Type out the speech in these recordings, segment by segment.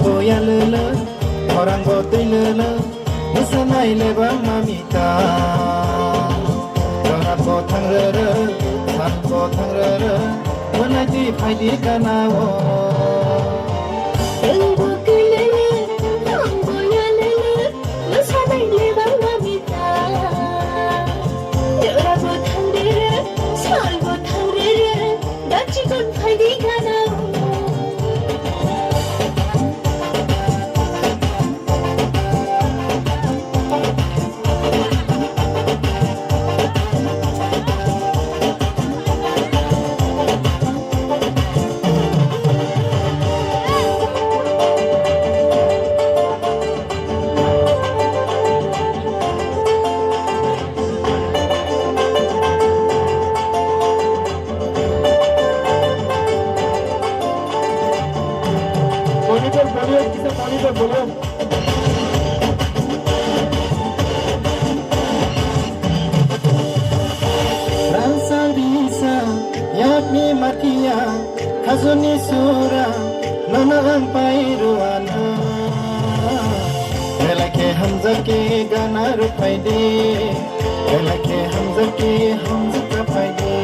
boya lele orang botai lele musanai lebang mamita orang botang rere san botang rere wanai di pai di kanawo Rasa bisa yakni makia kazuni sura nana ang pairuana Elake hamza ke gana rupaide Elake hamza ke hamza kapaide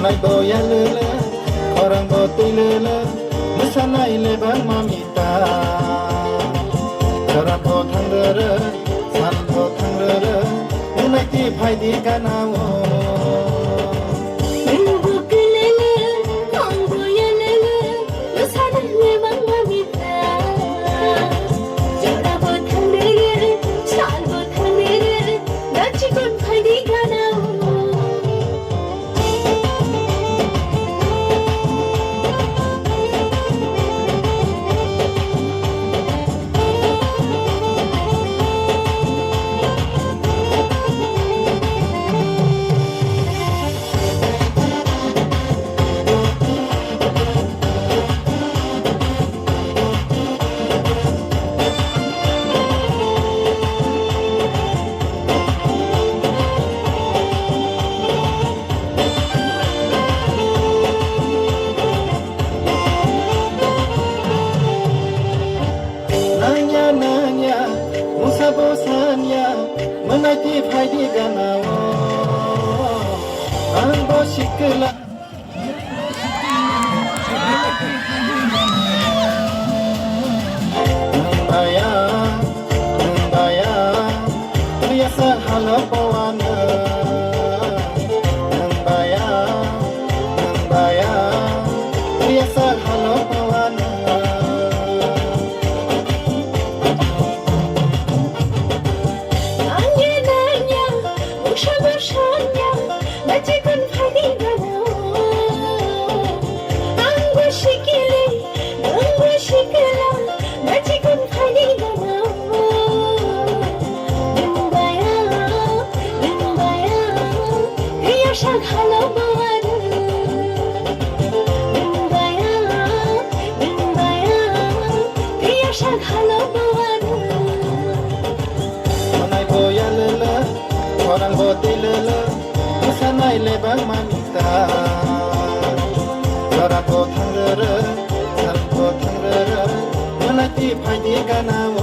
Nai boya lele, orang botai lele, musanai lebang mamita. Orang botang rere, san botang rere, unai ti pai di kanawo. Menati pai di ganawo Anggo sikela Nembaya Riasa halapawana Nembaya Riasa halapawana Manai boya lele, orang botai lele, musanai lebang mamita. Orang botang rere, san botang rere, wanai ti pai di kanawo.